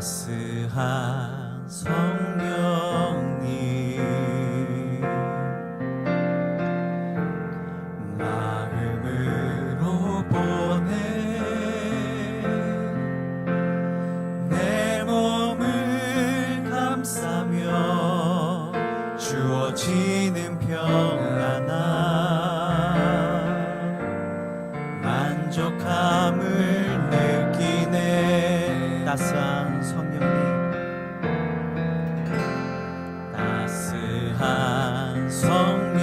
따스한 성령님 마음으로 보내 내 몸을 감싸며 주어지는 평안함 만족함을 느끼네. 따스한 성령님 따스한 성령님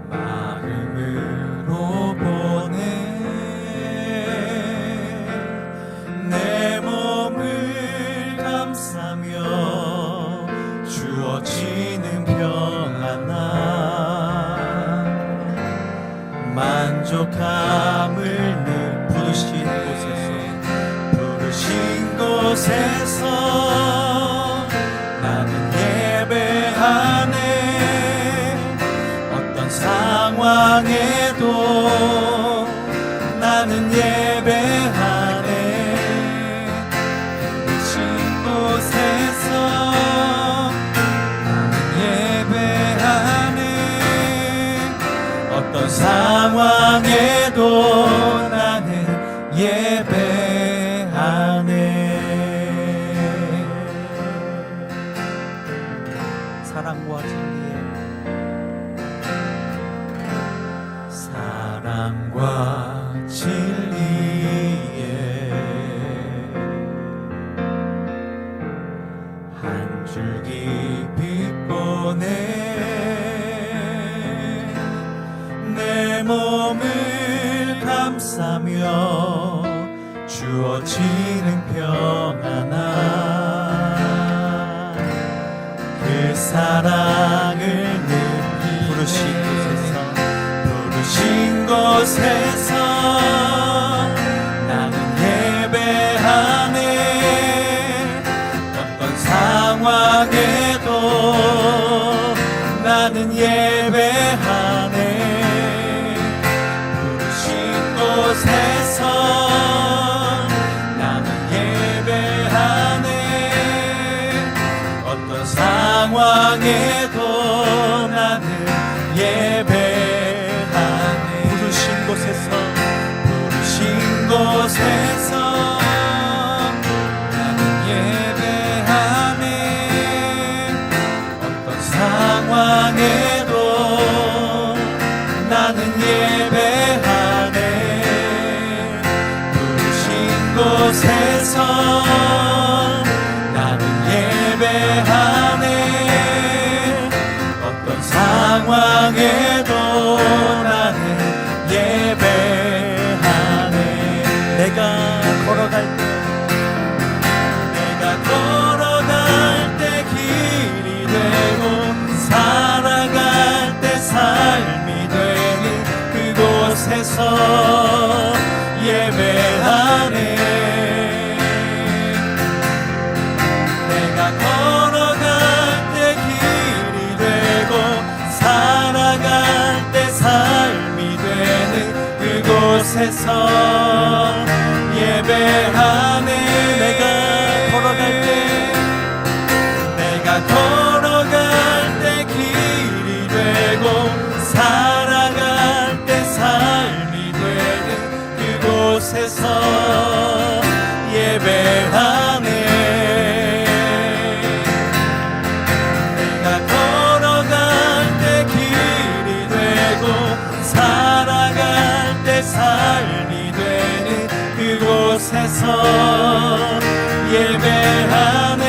마음으로 보내 내 몸을 감싸며 주어지는 평안함 만족함을 부르신 곳에서 나는 예배하네. 어떤 상황에도 나는 예배하네. 부르신 곳에서 나는 예배하네. 어떤 상황에도 나는 예배하네. 사랑과 진리에 사랑과 진리에 한 줄기 빛 보내 내 몸을 감싸며 주어지는 평안함 그 사랑을 느끼네. 부르신 곳에서 나는 예배하네. 어떤 상황에도 나는 예배하네. 곳에서 나는 예배하네. 어떤 상황에도 나는 예배하네. 부르신 곳에서 나는 예배하네. 어떤 상황에도 나는 예배하네. 곳에서 나는 예배하네. 어떤 상황에도 나는 예배하네. 내가 걸어갈 때 길이 되고 살아갈 때 삶이 되는 그곳에서 예배하네. 내가 걸어갈 때 길이 되고 살아갈 때 삶이 되는 그곳에서 예배하네. 내가 걸어갈 때 길이 되고 살아갈 때 삶이 되는 그곳에서 예배하네. 내가 걸어갈 때 길이 되고 살아갈 때 삶이 되는 그곳에서 예배하네.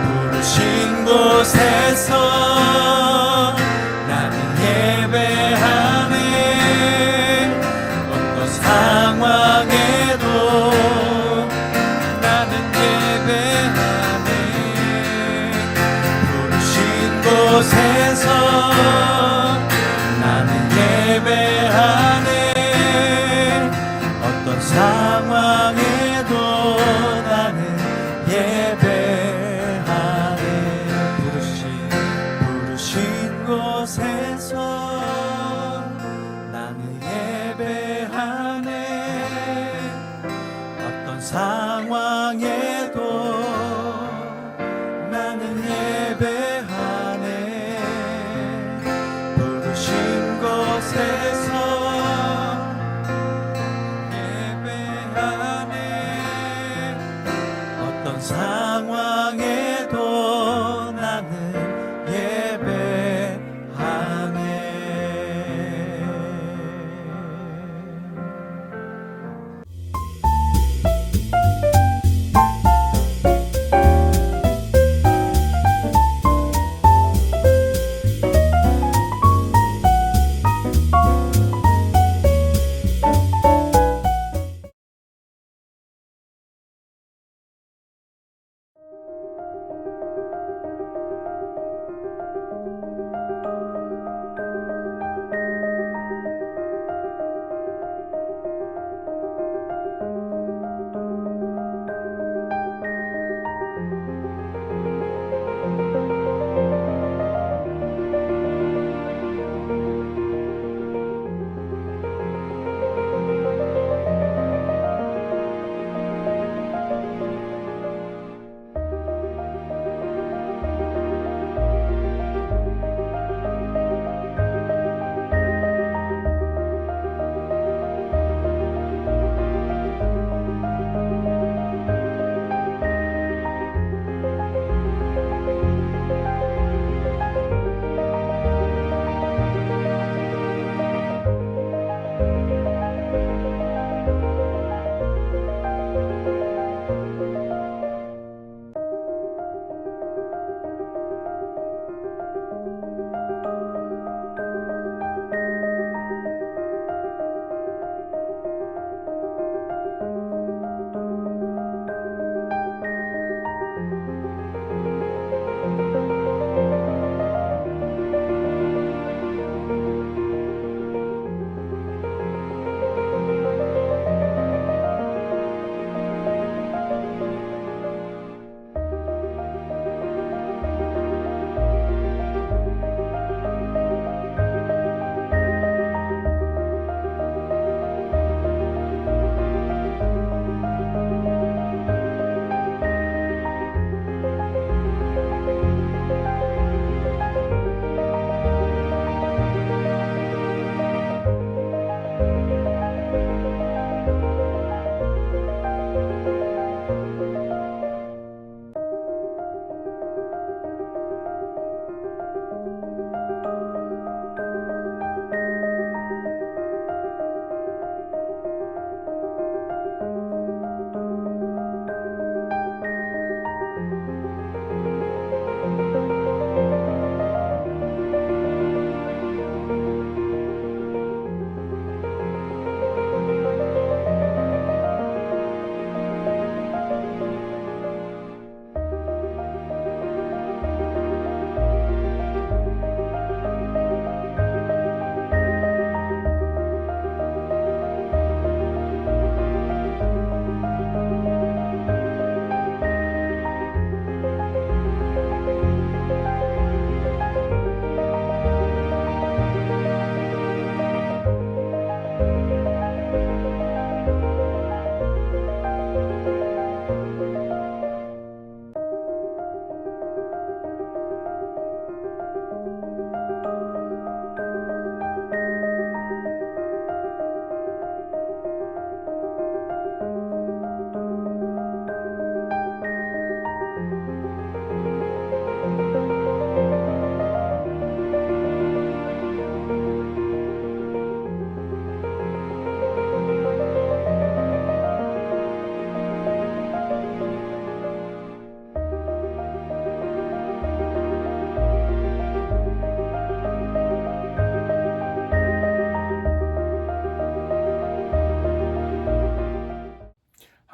부르신 곳에서 나는 예배하네. 상황에도 나는 예배하네. 부르신 곳에서 나는 예배하네. 어떤 상황에도 나는 예배하네. 부르신 곳에서 나는 예배하네. 예배하네 부르신 곳에서 예배하네 어떤 상황에도 나는 예배하네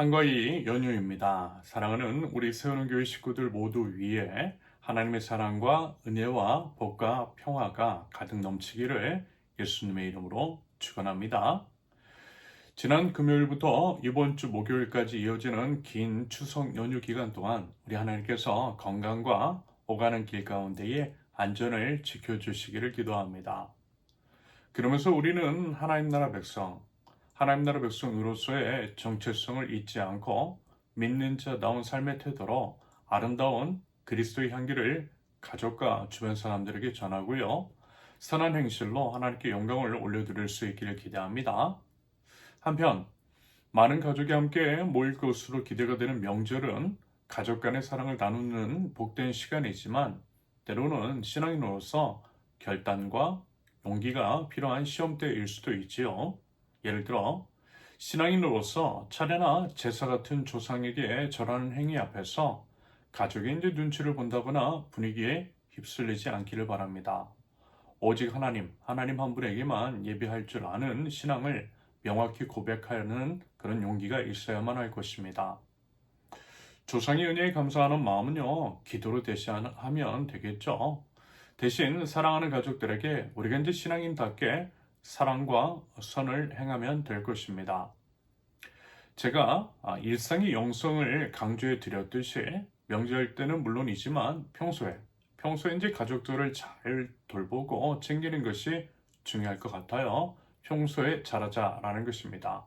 한가위 연휴입니다. 사랑하는 우리 세우는 교회 식구들 모두 위에 하나님의 사랑과 은혜와 복과 평화가 가득 넘치기를 예수님의 이름으로 축원합니다. 지난 금요일부터 이번 주 목요일까지 이어지는 긴 추석 연휴 기간 동안 우리 하나님께서 건강과 오가는 길 가운데에 안전을 지켜주시기를 기도합니다. 그러면서 우리는 하나님 나라 백성으로서의 정체성을 잊지 않고 믿는 자다운 삶의 태도로 아름다운 그리스도의 향기를 가족과 주변 사람들에게 전하고요. 선한 행실로 하나님께 영광을 올려드릴 수 있기를 기대합니다. 한편 많은 가족이 함께 모일 것으로 기대가 되는 명절은 가족 간의 사랑을 나누는 복된 시간이지만 때로는 신앙인으로서 결단과 용기가 필요한 시험대일 수도 있지요. 예를 들어 신앙인으로서 차례나 제사 같은 조상에게 절하는 행위 앞에서 가족의 이제 눈치를 본다거나 분위기에 휩쓸리지 않기를 바랍니다. 오직 하나님 한 분에게만 예배할 줄 아는 신앙을 명확히 고백하는 그런 용기가 있어야만 할 것입니다. 조상의 은혜에 감사하는 마음은요, 기도로 대신하면 되겠죠. 대신 사랑하는 가족들에게 우리가 이제 신앙인답게 사랑과 선을 행하면 될 것입니다. 제가 일상의 영성을 강조해 드렸듯이 명절 때는 물론이지만 평소에 이제 가족들을 잘 돌보고 챙기는 것이 중요할 것 같아요. 평소에 잘하자라는 것입니다.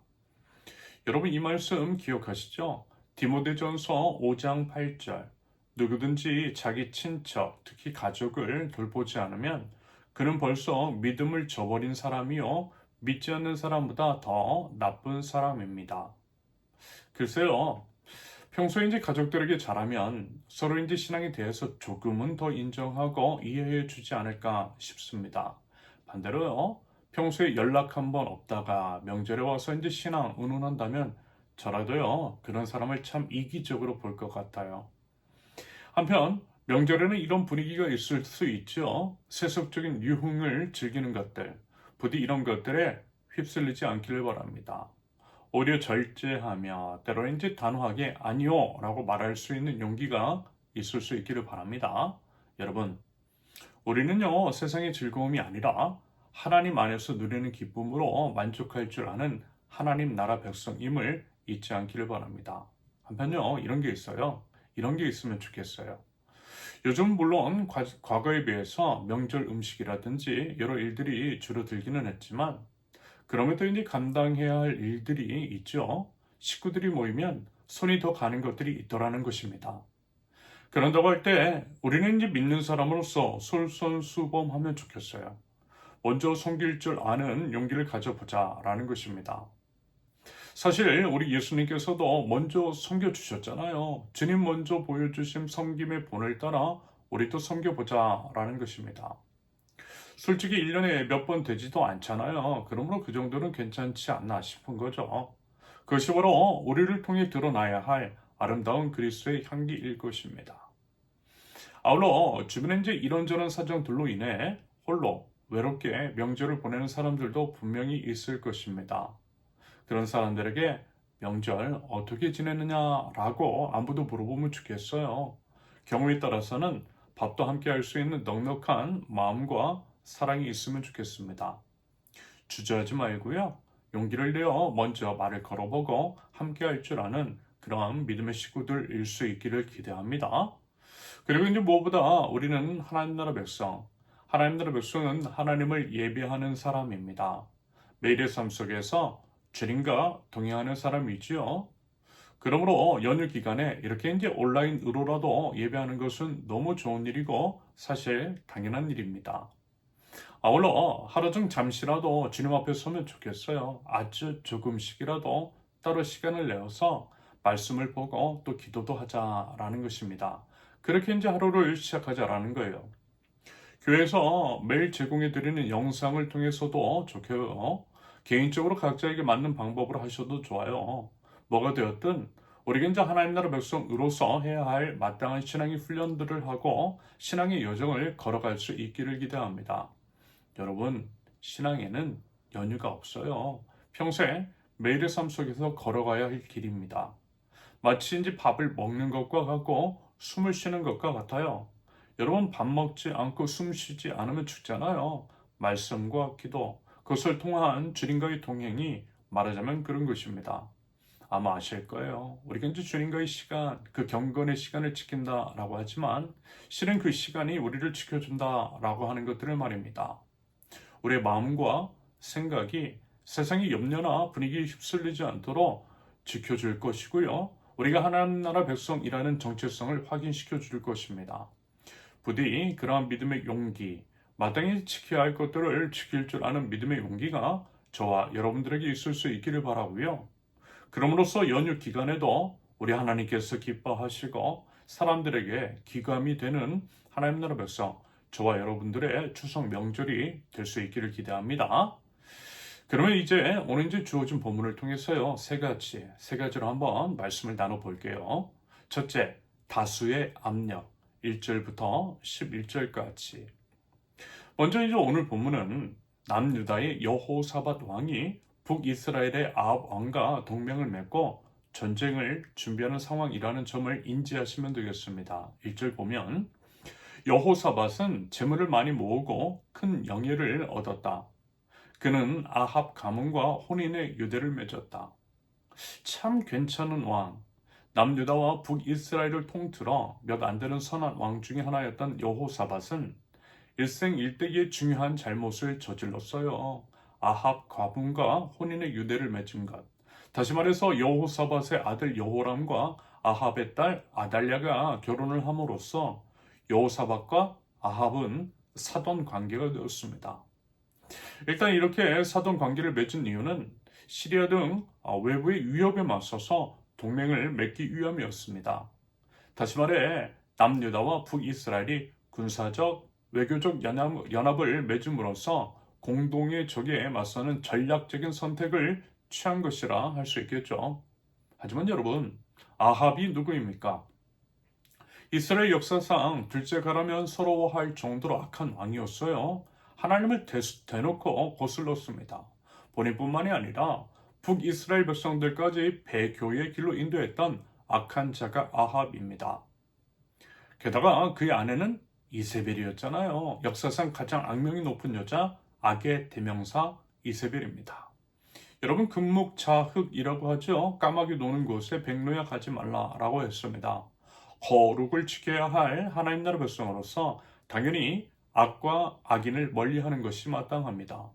여러분 이 말씀 기억하시죠? 디모데전서 5장 8절 누구든지 자기 친척, 특히 가족을 돌보지 않으면 그는 벌써 믿음을 저버린 사람이요 믿지 않는 사람보다 더 나쁜 사람입니다. 글쎄요, 평소에 이제 가족들에게 잘하면 서로 이제 신앙에 대해서 조금은 더 인정하고 이해해 주지 않을까 싶습니다. 반대로요, 평소에 연락 한번 없다가 명절에 와서 이제 신앙 의논한다면 저라도요, 그런 사람을 참 이기적으로 볼 것 같아요. 한편, 명절에는 이런 분위기가 있을 수 있죠. 세속적인 유흥을 즐기는 것들, 부디 이런 것들에 휩쓸리지 않기를 바랍니다. 오히려 절제하며 때로는 이제 단호하게 아니요 라고 말할 수 있는 용기가 있을 수 있기를 바랍니다. 여러분, 우리는요 세상의 즐거움이 아니라 하나님 안에서 누리는 기쁨으로 만족할 줄 아는 하나님 나라 백성임을 잊지 않기를 바랍니다. 한편요 이런 게 있어요. 이런 게 있으면 좋겠어요. 요즘 물론 과거에 비해서 명절 음식이라든지 여러 일들이 줄어들기는 했지만 그럼에도 이제 감당해야 할 일들이 있죠. 식구들이 모이면 손이 더 가는 것들이 있더라는 것입니다. 그런다고 할 때 우리는 이제 믿는 사람으로서 솔선수범하면 좋겠어요. 먼저 섬길 줄 아는 용기를 가져보자라는 것입니다. 사실 우리 예수님께서도 먼저 섬겨주셨잖아요. 주님 먼저 보여주신 섬김의 본을 따라 우리도 섬겨보자라는 것입니다. 솔직히 1년에 몇 번 되지도 않잖아요. 그러므로 그 정도는 괜찮지 않나 싶은 거죠. 그것이 바로 우리를 통해 드러나야 할 아름다운 그리스도의 향기일 것입니다. 아울러 주변에 이제 이런저런 사정들로 인해 홀로 외롭게 명절을 보내는 사람들도 분명히 있을 것입니다. 그런 사람들에게 명절 어떻게 지내느냐라고 안부도 물어보면 좋겠어요. 경우에 따라서는 밥도 함께 할 수 있는 넉넉한 마음과 사랑이 있으면 좋겠습니다. 주저하지 말고요. 용기를 내어 먼저 말을 걸어보고 함께 할 줄 아는 그러한 믿음의 식구들일 수 있기를 기대합니다. 그리고 이제 무엇보다 우리는 하나님 나라 백성, 하나님 나라 백성은 하나님을 예배하는 사람입니다. 매일의 삶 속에서 주님과 동행하는 사람이지요. 그러므로 연휴 기간에 이렇게 이제 온라인으로라도 예배하는 것은 너무 좋은 일이고 사실 당연한 일입니다. 아울러 하루 중 잠시라도 주님 앞에 서면 좋겠어요. 아주 조금씩이라도 따로 시간을 내어서 말씀을 보고 또 기도도 하자라는 것입니다. 그렇게 이제 하루를 시작하자라는 거예요. 교회에서 매일 제공해 드리는 영상을 통해서도 좋고요. 개인적으로 각자에게 맞는 방법으로 하셔도 좋아요. 뭐가 되었든 우리가 이제 하나님 나라 백성으로서 해야 할 마땅한 신앙의 훈련들을 하고 신앙의 여정을 걸어갈 수 있기를 기대합니다. 여러분, 신앙에는 연휴가 없어요. 평생 매일의 삶 속에서 걸어가야 할 길입니다. 마치 이제 밥을 먹는 것과 같고 숨을 쉬는 것과 같아요. 여러분 밥 먹지 않고 숨 쉬지 않으면 죽잖아요. 말씀과 기도, 그것을 통한 주님과의 동행이 말하자면 그런 것입니다. 아마 아실 거예요. 우리가 이제 주님과의 시간, 그 경건의 시간을 지킨다라고 하지만 실은 그 시간이 우리를 지켜준다라고 하는 것들을 말입니다. 우리의 마음과 생각이 세상의 염려나 분위기에 휩쓸리지 않도록 지켜줄 것이고요. 우리가 하나님 나라 백성이라는 정체성을 확인시켜 줄 것입니다. 부디 그러한 믿음의 용기, 마땅히 지켜야 할 것들을 지킬 줄 아는 믿음의 용기가 저와 여러분들에게 있을 수 있기를 바라고요. 그럼으로써 연휴 기간에도 우리 하나님께서 기뻐하시고 사람들에게 기감이 되는 하나님 나라 백성, 저와 여러분들의 추석 명절이 될 수 있기를 기대합니다. 그러면 이제 오늘 주어진 본문을 통해서요, 세 가지로 한번 말씀을 나눠볼게요. 첫째, 다수의 압력, 1절부터 11절까지. 먼저 오늘 본문은 남유다의 여호사밧 왕이 북이스라엘의 아합 왕과 동맹을 맺고 전쟁을 준비하는 상황이라는 점을 인지하시면 되겠습니다. 1절 보면 여호사밧은 재물을 많이 모으고 큰 영예를 얻었다. 그는 아합 가문과 혼인의 유대를 맺었다. 참 괜찮은 왕. 남유다와 북이스라엘을 통틀어 몇 안 되는 선한 왕 중에 하나였던 여호사밧은 일생일대기의 중요한 잘못을 저질렀어요. 아합 가문과 혼인의 유대를 맺은 것. 다시 말해서 여호사밧의 아들 여호람과 아합의 딸 아달랴가 결혼을 함으로써 여호사밧과 아합은 사돈 관계가 되었습니다. 일단 이렇게 사돈 관계를 맺은 이유는 시리아 등 외부의 위협에 맞서서 동맹을 맺기 위함이었습니다. 다시 말해 남유다와 북이스라엘이 군사적, 외교적 연합을 맺음으로써 공동의 적에 맞서는 전략적인 선택을 취한 것이라 할 수 있겠죠. 하지만 여러분, 아합이 누구입니까? 이스라엘 역사상 둘째 가라면 서러워할 정도로 악한 왕이었어요. 하나님을 대놓고 거슬렀습니다. 본인뿐만이 아니라 북이스라엘 백성들까지 배교의 길로 인도했던 악한 자가 아합입니다. 게다가 그의 아내는 이세벨이었잖아요. 역사상 가장 악명이 높은 여자, 악의 대명사 이세벨입니다. 여러분, 금묵자흑이라고 하죠. 까마귀 노는 곳에 백로야 가지 말라라고 했습니다. 거룩을 지켜야 할 하나님 나라 백성으로서 당연히 악과 악인을 멀리하는 것이 마땅합니다.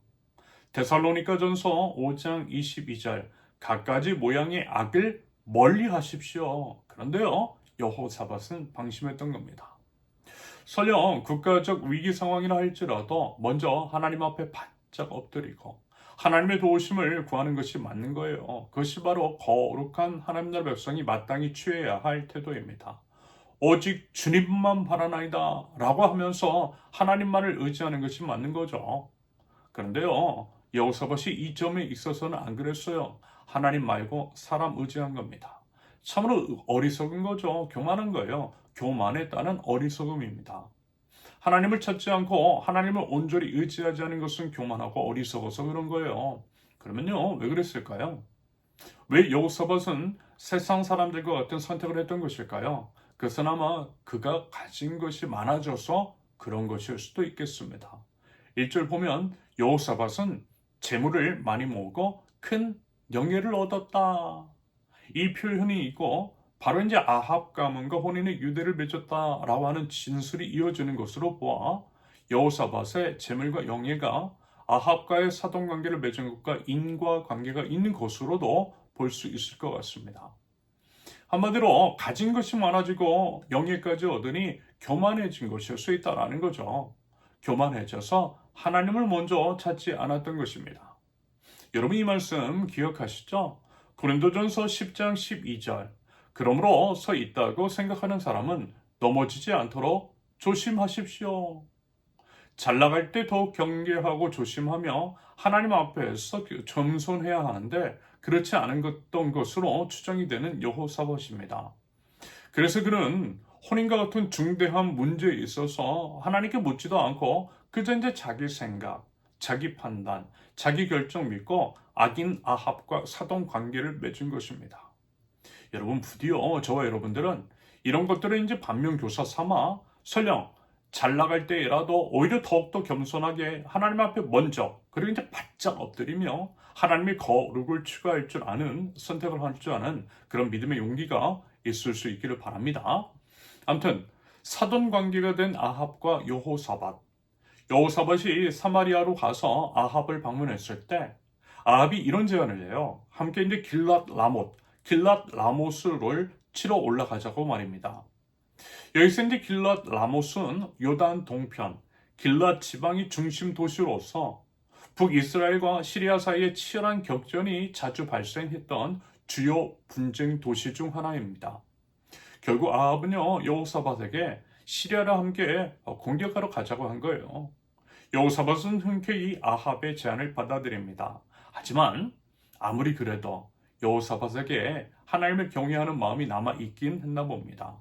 데살로니가전서 5장 22절, 갖가지 모양의 악을 멀리하십시오. 그런데요, 여호사밧은 방심했던 겁니다. 설령 국가적 위기 상황이라 할지라도 먼저 하나님 앞에 바짝 엎드리고 하나님의 도우심을 구하는 것이 맞는 거예요. 그것이 바로 거룩한 하나님 나라 백성이 마땅히 취해야 할 태도입니다. 오직 주님만 바라나이다 라고 하면서 하나님만을 의지하는 것이 맞는 거죠. 그런데요, 여호사밧이 이 점에 있어서는 안 그랬어요. 하나님 말고 사람 의지한 겁니다. 참으로 어리석은 거죠. 교만한 거예요. 교만했다는 어리석음입니다. 하나님을 찾지 않고 하나님을 온전히 의지하지 않은 것은 교만하고 어리석어서 그런 거예요. 그러면요, 왜 그랬을까요? 왜 여호사밧은 세상 사람들과 같은 선택을 했던 것일까요? 그것은 아마 그가 가진 것이 많아져서 그런 것일 수도 있겠습니다. 1절 보면 여호사밧은 재물을 많이 모으고 큰 영예를 얻었다. 이 표현이 있고 바로 아합 가문과 혼인의 유대를 맺었다라고 하는 진술이 이어지는 것으로 보아 여호사밧의 재물과 영예가 아합과의 사돈관계를 맺은 것과 인과관계가 있는 것으로도 볼 수 있을 것 같습니다. 한마디로 가진 것이 많아지고 영예까지 얻으니 교만해진 것일 수 있다는 거죠. 교만해져서 하나님을 먼저 찾지 않았던 것입니다. 여러분, 이 말씀 기억하시죠? 고린도전서 10장 12절, 그러므로 서 있다고 생각하는 사람은 넘어지지 않도록 조심하십시오. 잘 나갈 때 더욱 경계하고 조심하며 하나님 앞에서 겸손해야 하는데 그렇지 않은 것으로 추정이 되는 여호사밧입니다. 그래서 그는 혼인과 같은 중대한 문제에 있어서 하나님께 묻지도 않고 그저 자기 생각, 자기 판단, 자기 결정 믿고 악인 아합과 사돈 관계를 맺은 것입니다. 여러분, 부디요 저와 여러분들은 이런 것들을 반면교사 삼아 설령 잘 나갈 때라도 오히려 더욱더 겸손하게 하나님 앞에 먼저 그리고 바짝 엎드리며 하나님의 거룩을 추구할 줄 아는, 선택을 할 줄 아는 그런 믿음의 용기가 있을 수 있기를 바랍니다. 아무튼 사돈 관계가 된 아합과 여호사밧이 사마리아로 가서 아합을 방문했을 때 아합이 이런 제안을 해요. 함께 길랏 라못을 치러 올라가자고 말입니다. 여기서 이제 길랏 라모스는 요단 동편, 길랏 지방이 중심 도시로서 북이스라엘과 시리아 사이에 치열한 격전이 자주 발생했던 주요 분쟁 도시 중 하나입니다. 결국 아합은요, 여호사밧에게 시리아를 함께 공격하러 가자고 한 거예요. 여호사밧은 흔쾌히 아합의 제안을 받아들입니다. 하지만 아무리 그래도 여호사밧에게 하나님을 경외하는 마음이 남아 있긴 했나 봅니다.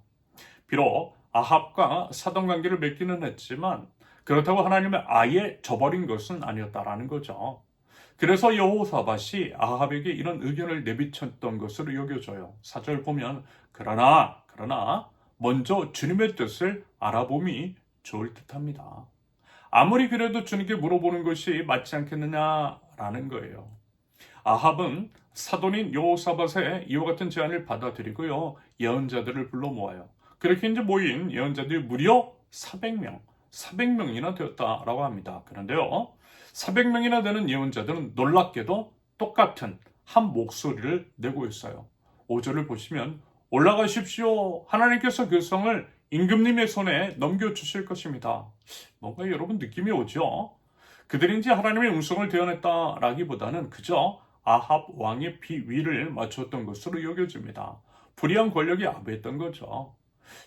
비록 아합과 사돈 관계를 맺기는 했지만 그렇다고 하나님을 아예 저버린 것은 아니었다라는 거죠. 그래서 여호사밧이 아합에게 이런 의견을 내비쳤던 것으로 여겨져요. 4절 보면 그러나 먼저 주님의 뜻을 알아봄이 좋을 듯합니다. 아무리 그래도 주님께 물어보는 것이 맞지 않겠느냐라는 거예요. 아합은 사돈인 여호사밧의 이와 같은 제안을 받아들이고요. 예언자들을 불러 모아요. 그렇게 이제 모인 예언자들이 무려 400명이나 되었다라고 합니다. 그런데요, 400명이나 되는 예언자들은 놀랍게도 똑같은 한 목소리를 내고 있어요. 5절을 보시면 올라가십시오. 하나님께서 그 성을 임금님의 손에 넘겨주실 것입니다. 뭔가 여러분 느낌이 오죠? 그들이 이제 하나님의 음성을 대언했다라기보다는 그저 아합 왕의 비위를 맞췄던 것으로 여겨집니다. 불의한 권력이 아부했던 거죠.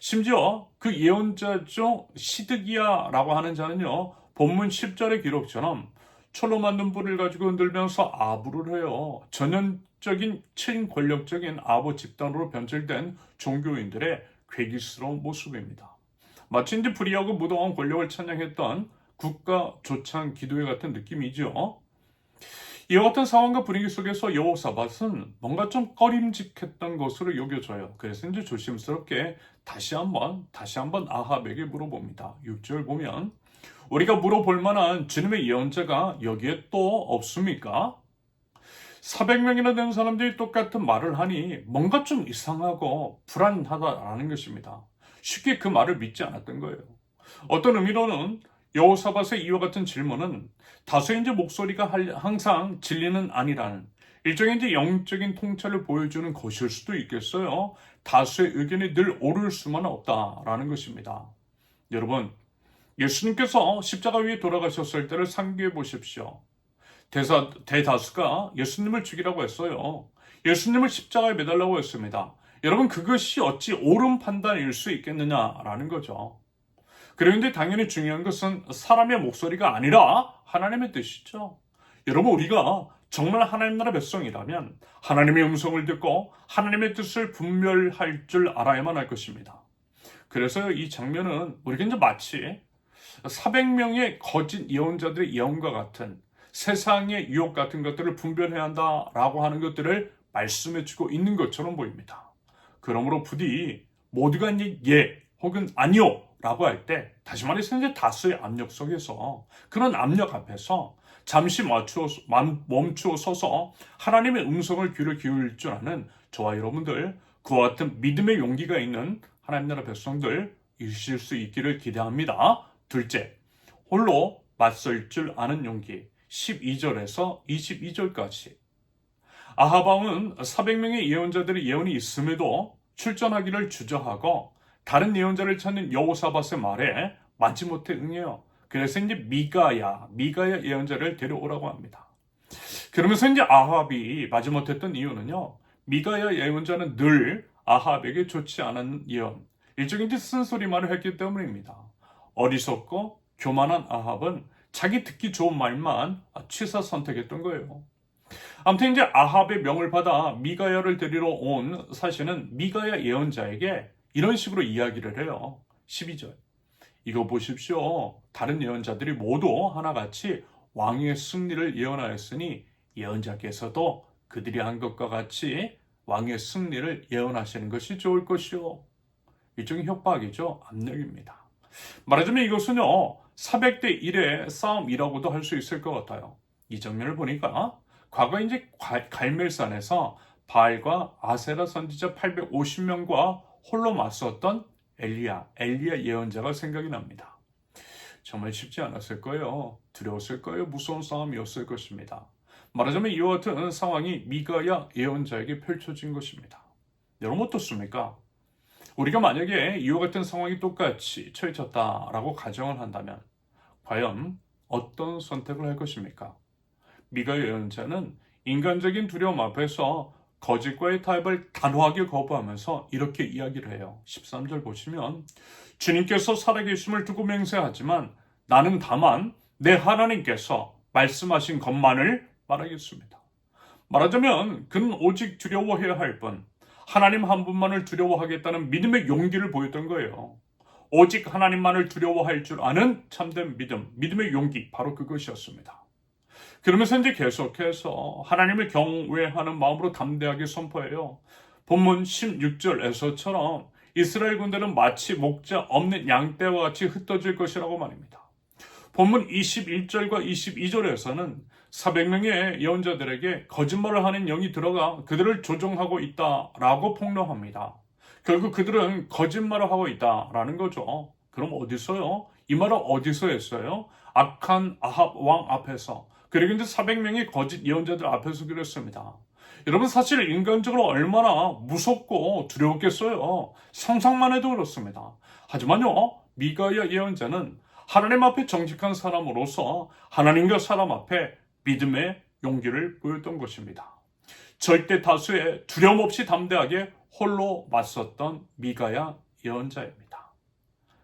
심지어 그 예언자 중 시드기야라고 하는 자는요, 본문 10절의 기록처럼 철로 만든 불을 가지고 흔들면서 아부를 해요. 전형적인 친권력적인 아부 집단으로 변질된 종교인들의 괴기스러운 모습입니다. 마치 이제 불의하고 무도한 권력을 찬양했던 국가 조창 기도회 같은 느낌이죠. 이와 같은 상황과 분위기 속에서 여호사밧은 뭔가 좀 꺼림직했던 것으로 여겨져요. 그래서 이제 조심스럽게 다시 한번 아합에게 물어봅니다. 6절 보면 우리가 물어볼 만한 주님의 예언자가 여기에 또 없습니까? 400명이나 된 사람들이 똑같은 말을 하니 뭔가 좀 이상하고 불안하다라는 것입니다. 쉽게 그 말을 믿지 않았던 거예요. 어떤 의미로는 여호사밧의 이와 같은 질문은 다수의 이제 목소리가 항상 진리는 아니라는 일종의 이제 영적인 통찰을 보여주는 것일 수도 있겠어요. 다수의 의견이 늘 옳을 수만 없다라는 것입니다. 여러분, 예수님께서 십자가 위에 돌아가셨을 때를 상기해 보십시오. 대다수가 예수님을 죽이라고 했어요. 예수님을 십자가에 매달라고 했습니다. 여러분, 그것이 어찌 옳은 판단일 수 있겠느냐라는 거죠. 그런데 당연히 중요한 것은 사람의 목소리가 아니라 하나님의 뜻이죠. 여러분, 우리가 정말 하나님 나라 백성이라면 하나님의 음성을 듣고 하나님의 뜻을 분별할 줄 알아야만 할 것입니다. 그래서 이 장면은 우리가 이제 마치 400명의 거짓 예언자들의 예언과 같은 세상의 유혹 같은 것들을 분별해야 한다라고 하는 것들을 말씀해주고 있는 것처럼 보입니다. 그러므로 부디 모두가 이제 예 혹은 아니요 라고 할 때 다시 말해서 이제 다수의 압력 속에서 그런 압력 앞에서 잠시 멈추어 서서 하나님의 음성을 귀를 기울일 줄 아는 저와 여러분들, 그와 같은 믿음의 용기가 있는 하나님 나라 백성들 있을 수 있기를 기대합니다. 둘째, 홀로 맞설 줄 아는 용기. 12절에서 22절까지. 아합 왕은 400명의 예언자들의 예언이 있음에도 출전하기를 주저하고 다른 예언자를 찾는 여호사밧의 말에 마지못해 응해요. 그래서 이제 미가야 예언자를 데려오라고 합니다. 그러면서 이제 아합이 마지못했던 이유는요, 미가야 예언자는 늘 아합에게 좋지 않은 예언, 일종의 이제 쓴소리만을 했기 때문입니다. 어리석고 교만한 아합은 자기 듣기 좋은 말만 취사 선택했던 거예요. 아무튼 이제 아합의 명을 받아 미가야를 데리러 온 사실은 미가야 예언자에게 이런 식으로 이야기를 해요. 12절. 이거 보십시오. 다른 예언자들이 모두 하나같이 왕의 승리를 예언하였으니 예언자께서도 그들이 한 것과 같이 왕의 승리를 예언하시는 것이 좋을 것이요. 일종의 협박이죠. 압력입니다. 말하자면 이것은요, 400대 1의 싸움이라고도 할 수 있을 것 같아요. 이 장면을 보니까 과거 이제 갈멜산에서 바알과 아세라 선지자 850명과 홀로 맞섰던 엘리야 예언자가 생각이 납니다. 정말 쉽지 않았을 거예요. 두려웠을 거예요. 무서운 싸움이었을 것입니다. 말하자면 이와 같은 상황이 미가야 예언자에게 펼쳐진 것입니다. 여러분 어떻습니까? 우리가 만약에 이와 같은 상황이 똑같이 처해졌다라고 가정을 한다면 과연 어떤 선택을 할 것입니까? 미가 예언자는 인간적인 두려움 앞에서 거짓과의 타협을 단호하게 거부하면서 이렇게 이야기를 해요. 13절 보시면 주님께서 살아계심을 두고 맹세하지만 나는 다만 내 하나님께서 말씀하신 것만을 말하겠습니다. 말하자면 그는 오직 두려워해야 할 뿐 하나님 한 분만을 두려워하겠다는 믿음의 용기를 보였던 거예요. 오직 하나님만을 두려워할 줄 아는 참된 믿음, 믿음의 용기, 바로 그것이었습니다. 그러면서 이제 계속해서 하나님을 경외하는 마음으로 담대하게 선포해요. 본문 16절에서처럼 이스라엘 군대는 마치 목자 없는 양떼와 같이 흩어질 것이라고 말입니다. 본문 21절과 22절에서는 400명의 예언자들에게 거짓말을 하는 영이 들어가 그들을 조종하고 있다라고 폭로합니다. 결국 그들은 거짓말을 하고 있다라는 거죠. 그럼 어디서요? 이 말을 어디서 했어요? 악한 아합 왕 앞에서. 그리고 이제 400명의 거짓 예언자들 앞에서 그랬습니다. 여러분 사실 인간적으로 얼마나 무섭고 두려웠겠어요. 상상만 해도 그렇습니다. 하지만요, 미가야 예언자는 하나님 앞에 정직한 사람으로서 하나님과 사람 앞에 믿음의 용기를 보였던 것입니다. 절대 다수의 두려움 없이 담대하게 홀로 맞섰던 미가야 예언자입니다.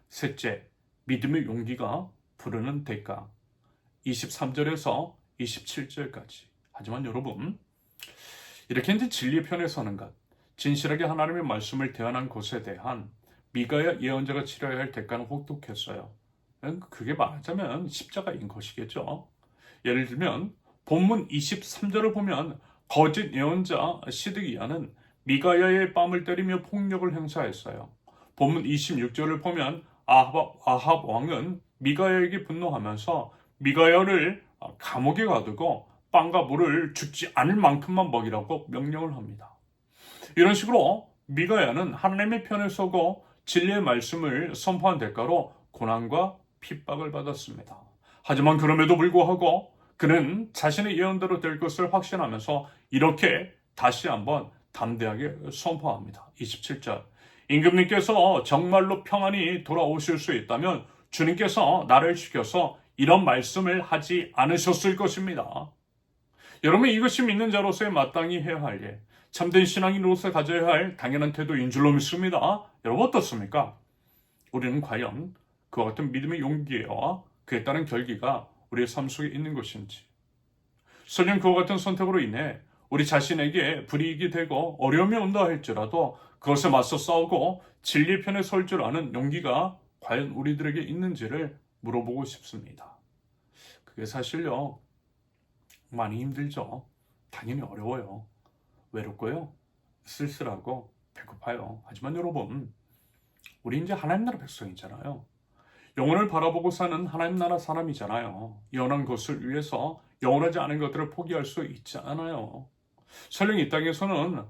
셋째, 믿음의 용기가 부르는 대가. 23절에서 27절까지. 하지만 여러분, 이렇게 이제 진리의 편에 서는 것, 진실하게 하나님의 말씀을 대언한 것에 대한 미가야 예언자가 치러야 할 대가는 혹독했어요. 그게 말하자면 십자가인 것이겠죠. 예를 들면 본문 23절을 보면 거짓 예언자 시드기야는 미가야의 뺨을 때리며 폭력을 행사했어요. 본문 26절을 보면 아합 왕은 미가야에게 분노하면서 미가야를 감옥에 가두고 빵과 물을 죽지 않을 만큼만 먹이라고 명령을 합니다. 이런 식으로 미가야는 하나님의 편에 서고 진리의 말씀을 선포한 대가로 고난과 핍박을 받았습니다. 하지만 그럼에도 불구하고 그는 자신의 예언대로 될 것을 확신하면서 이렇게 다시 한번 담대하게 선포합니다. 27절, 임금님께서 정말로 평안히 돌아오실 수 있다면 주님께서 나를 시켜서 이런 말씀을 하지 않으셨을 것입니다. 여러분, 이것이 믿는 자로서의 마땅히 해야 할 일, 참된 신앙인으로서 가져야 할 당연한 태도인 줄로 믿습니다. 여러분 어떻습니까? 우리는 과연 그와 같은 믿음의 용기와 그에 따른 결기가 우리의 삶 속에 있는 것인지, 설령 그와 같은 선택으로 인해 우리 자신에게 불이익이 되고 어려움이 온다 할지라도 그것에 맞서 싸우고 진리의 편에 설 줄 아는 용기가 과연 우리들에게 있는지를 물어보고 싶습니다. 그게 사실요, 많이 힘들죠. 당연히 어려워요. 외롭고요, 쓸쓸하고 배고파요. 하지만 여러분, 우리 이제 하나님 나라 백성이잖아요. 영혼을 바라보고 사는 하나님 나라 사람이잖아요. 영원한 것을 위해서 영원하지 않은 것들을 포기할 수 있지 않아요. 설령 이 땅에서는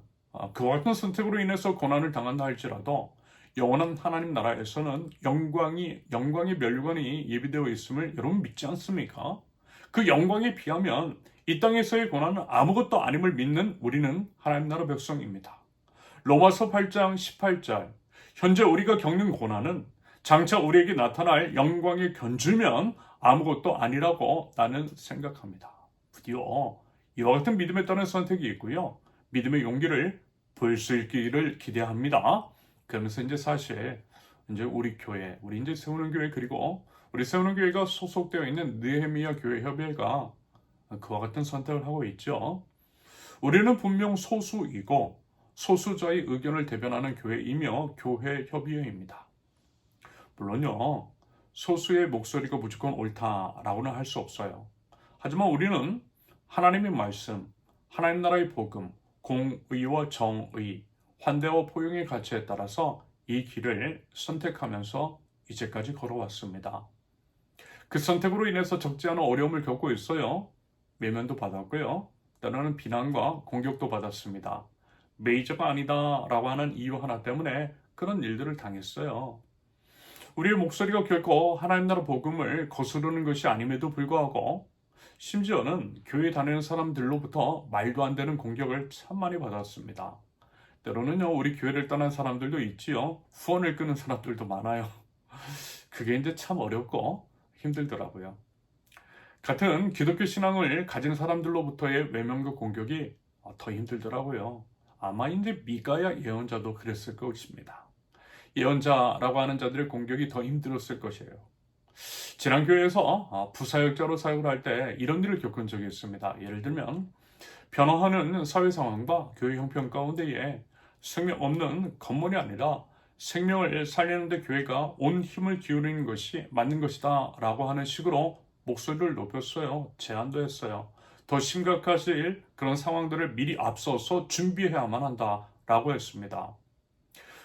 그와 같은 선택으로 인해서 고난을 당한다 할지라도 영원한 하나님 나라에서는 영광의 멸관이 예비되어 있음을 여러분 믿지 않습니까? 그 영광에 비하면 이 땅에서의 고난은 아무것도 아님을 믿는 우리는 하나님 나라 백성입니다. 로마서 8장 18절, 현재 우리가 겪는 고난은 장차 우리에게 나타날 영광에 견주면 아무것도 아니라고 나는 생각합니다. 드디어 이와 같은 믿음에 따른 선택이 있고요, 믿음의 용기를 보일 수 있기를 기대합니다. 그러면서 이제 사실 이제 우리 교회, 우리 이제 세우는 교회, 그리고 우리 세우는 교회가 소속되어 있는 느헤미야 교회 협의회가 그와 같은 선택을 하고 있죠. 우리는 분명 소수이고 소수자의 의견을 대변하는 교회이며 교회 협의회입니다. 물론요, 소수의 목소리가 무조건 옳다라고는 할 수 없어요. 하지만 우리는 하나님의 말씀, 하나님 나라의 복음, 공의와 정의, 환대와 포용의 가치에 따라서 이 길을 선택하면서 이제까지 걸어왔습니다. 그 선택으로 인해서 적지 않은 어려움을 겪고 있어요. 외면도 받았고요, 때로는 비난과 공격도 받았습니다. 메이저가 아니다 라고 하는 이유 하나 때문에 그런 일들을 당했어요. 우리의 목소리가 결코 하나님 나라 복음을 거스르는 것이 아님에도 불구하고 심지어는 교회 다니는 사람들로부터 말도 안 되는 공격을 참 많이 받았습니다. 때로는요, 우리 교회를 떠난 사람들도 있지요. 후원을 끊는 사람들도 많아요. 그게 이제 참 어렵고 힘들더라고요. 같은 기독교 신앙을 가진 사람들로부터의 외면과 공격이 더 힘들더라고요. 아마 이제 미가야 예언자도 그랬을 것입니다. 예언자라고 하는 자들의 공격이 더 힘들었을 것이에요. 지난 교회에서 부사역자로 사역을 할 때 이런 일을 겪은 적이 있습니다. 예를 들면 변화하는 사회 상황과 교회 형편 가운데에 생명 없는 겉물이 아니라 생명을 살리는 데 교회가 온 힘을 기울이는 것이 맞는 것이다 라고 하는 식으로 목소리를 높였어요. 제안도 했어요. 더 심각하실 그런 상황들을 미리 앞서서 준비해야만 한다 라고 했습니다.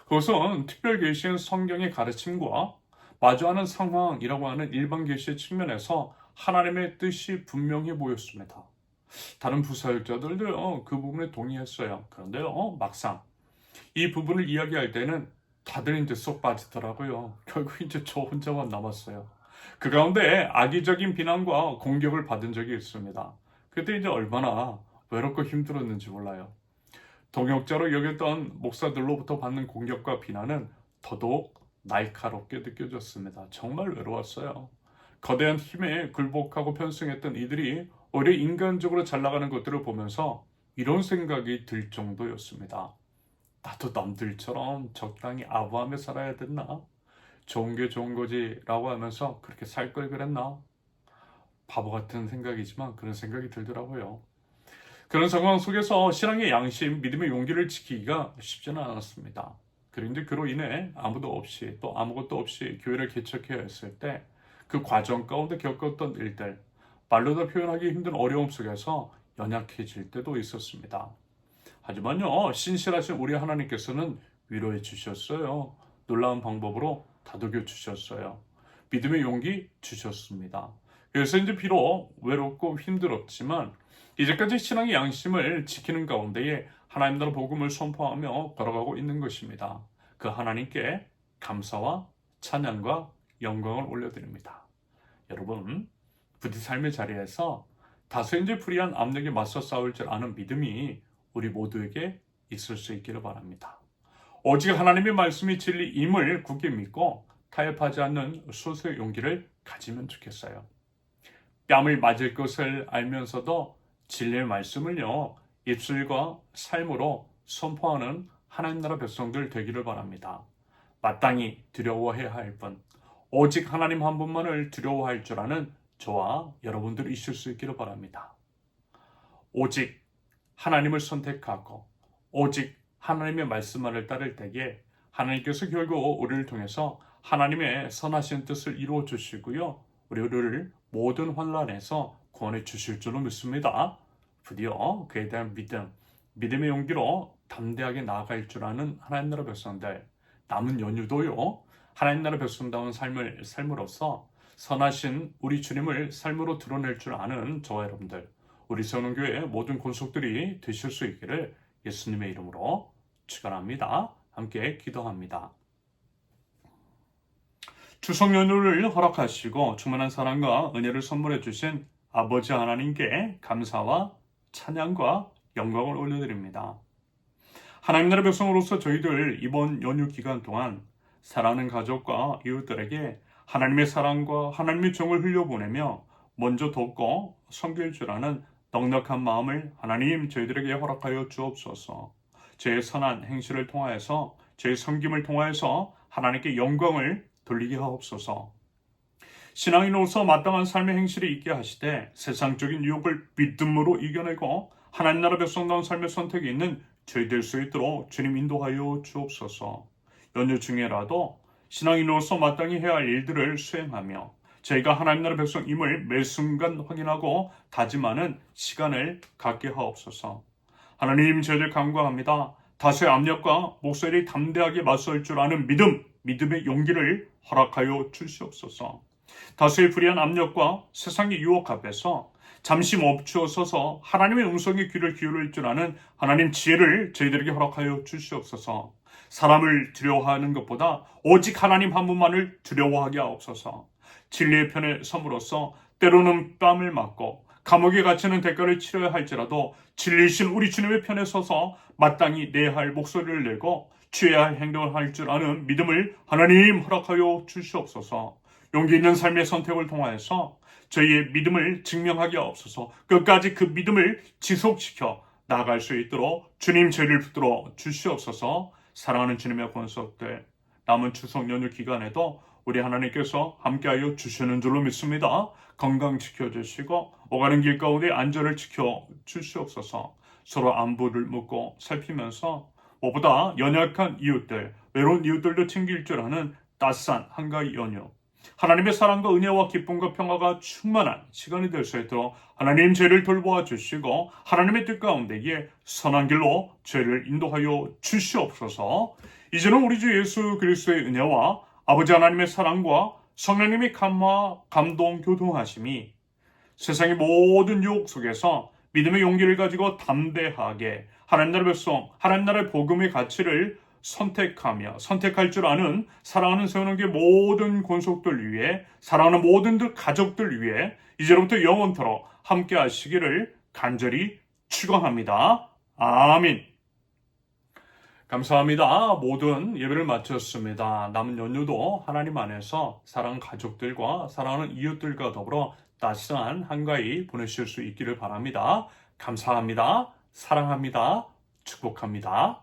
그것은 특별 계시인 성경의 가르침과 마주하는 상황이라고 하는 일반 계시의 측면에서 하나님의 뜻이 분명해 보였습니다. 다른 부사역자들도요, 그 부분에 동의했어요. 그런데요, 막상 이 부분을 이야기할 때는 다들 이제 쏙 빠지더라고요. 결국 이제 저 혼자만 남았어요. 그 가운데 악의적인 비난과 공격을 받은 적이 있습니다. 그때 이제 얼마나 외롭고 힘들었는지 몰라요. 동역자로 여겼던 목사들로부터 받는 공격과 비난은 더더욱 날카롭게 느껴졌습니다. 정말 외로웠어요. 거대한 힘에 굴복하고 편승했던 이들이 오히려 인간적으로 잘 나가는 것들을 보면서 이런 생각이 들 정도였습니다. 나도 남들처럼 적당히 아부하며 살아야 됐나? 좋은 게 좋은 거지 라고 하면서 그렇게 살 걸 그랬나? 바보 같은 생각이지만 그런 생각이 들더라고요. 그런 상황 속에서 신앙의 양심, 믿음의 용기를 지키기가 쉽지는 않았습니다. 그런데 그로 인해 아무도 없이 또 아무것도 없이 교회를 개척해야 했을 때 그 과정 가운데 겪었던 일들, 말로 다 표현하기 힘든 어려움 속에서 연약해질 때도 있었습니다. 하지만요, 신실하신 우리 하나님께서는 위로해 주셨어요. 놀라운 방법으로 다독여 주셨어요. 믿음의 용기 주셨습니다. 그래서 이제 비록 외롭고 힘들었지만 이제까지 신앙의 양심을 지키는 가운데에 하나님 나라 복음을 선포하며 걸어가고 있는 것입니다. 그 하나님께 감사와 찬양과 영광을 올려드립니다. 여러분, 부디 삶의 자리에서 다소 이제 불의한 압력에 맞서 싸울 줄 아는 믿음이 우리 모두에게 있을 수 있기를 바랍니다. 오직 하나님의 말씀이 진리임을 굳게 믿고 타협하지 않는 소수의 용기를 가지면 좋겠어요. 뺨을 맞을 것을 알면서도 진리의 말씀을요, 입술과 삶으로 선포하는 하나님 나라 백성들 되기를 바랍니다. 마땅히 두려워해야 할 뿐, 오직 하나님 한 분만을 두려워할 줄 아는 저와 여러분들이 있을 수 있기를 바랍니다. 오직 하나님을 선택하고 오직 하나님의 말씀만을 따를 때에 하나님께서 결국 우리를 통해서 하나님의 선하신 뜻을 이루어 주시고요, 우리를 모든 환난에서 구원해 주실 줄로 믿습니다. 드디어 그에 대한 믿음의 용기로 담대하게 나아갈 줄 아는 하나님 나라 백성들, 남은 연휴도요, 하나님 나라 백성다운 삶을 삶으로써 선하신 우리 주님을 삶으로 드러낼 줄 아는 저와 여러분들, 우리 세운교회 모든 권속들이 되실 수 있기를 예수님의 이름으로 축원합니다. 함께 기도합니다. 추석 연휴를 허락하시고 충만한 사랑과 은혜를 선물해 주신 아버지 하나님께 감사와 찬양과 영광을 올려드립니다. 하나님 나라 백성으로서 저희들 이번 연휴 기간 동안 사랑하는 가족과 이웃들에게 하나님의 사랑과 하나님의 정을 흘려보내며 먼저 돕고 섬길 줄 아는 넉넉한 마음을 하나님 저희들에게 허락하여 주옵소서. 저의 선한 행실을 통하여서 저의 섬김을 통하여서 하나님께 영광을 돌리게 하옵소서. 신앙인으로서 마땅한 삶의 행실이 있게 하시되 세상적인 유혹을 믿음으로 이겨내고 하나님 나라 백성다운 삶의 선택이 있는 저희 될 수 있도록 주님 인도하여 주옵소서. 연휴 중에라도 신앙인으로서 마땅히 해야 할 일들을 수행하며 저희가 하나님 나라 백성임을 매 순간 확인하고 다짐하는 시간을 갖게 하옵소서. 하나님, 저희들 간구합니다. 다수의 압력과 목소리 담대하게 맞설 줄 아는 믿음의 용기를 허락하여 주시옵소서. 다수의 불의한 압력과 세상의 유혹 앞에서 잠시 멈추어 서서 하나님의 음성에 귀를 기울일 줄 아는 하나님 지혜를 저희들에게 허락하여 주시옵소서. 사람을 두려워하는 것보다 오직 하나님 한 분만을 두려워하게 하옵소서. 진리의 편에 섬으로써 때로는 뺨을 맞고 감옥에 갇히는 대가를 치러야 할지라도 진리이신 우리 주님의 편에 서서 마땅히 내야 할 목소리를 내고 취해야 할 행동을 할 줄 아는 믿음을 하나님 허락하여 주시옵소서. 용기 있는 삶의 선택을 통하여서 저희의 믿음을 증명하게 하옵소서. 끝까지 그 믿음을 지속시켜 나아갈 수 있도록 주님 저희를 붙들어 주시옵소서. 사랑하는 주님의 권속들, 남은 추석 연휴 기간에도 우리 하나님께서 함께하여 주시는 줄로 믿습니다. 건강 지켜주시고 오가는 길 가운데 안전을 지켜주시옵소서. 서로 안부를 묻고 살피면서 무엇보다 연약한 이웃들, 외로운 이웃들도 챙길 줄 아는 따스한 한가위 연휴, 하나님의 사랑과 은혜와 기쁨과 평화가 충만한 시간이 될 수 있도록 하나님 죄를 돌보아 주시고 하나님의 뜻 가운데에 선한 길로 죄를 인도하여 주시옵소서. 이제는 우리 주 예수 그리스도의 은혜와 아버지 하나님의 사랑과 성령님의 감화, 감동, 교통하심이 세상의 모든 유혹 속에서 믿음의 용기를 가지고 담대하게 하나님 나라의 백성, 하나님 나라의 복음의 가치를 선택하며 선택할 줄 아는 사랑하는 세운교회 모든 권속들 위해, 사랑하는 모든 가족들 위해 이제로부터 영원토록 함께 하시기를 간절히 축원합니다. 아멘. 감사합니다. 모든 예배를 마쳤습니다. 남은 연휴도 하나님 안에서 사랑하는 가족들과 사랑하는 이웃들과 더불어 따스한 한가위 보내실 수 있기를 바랍니다. 감사합니다. 사랑합니다. 축복합니다.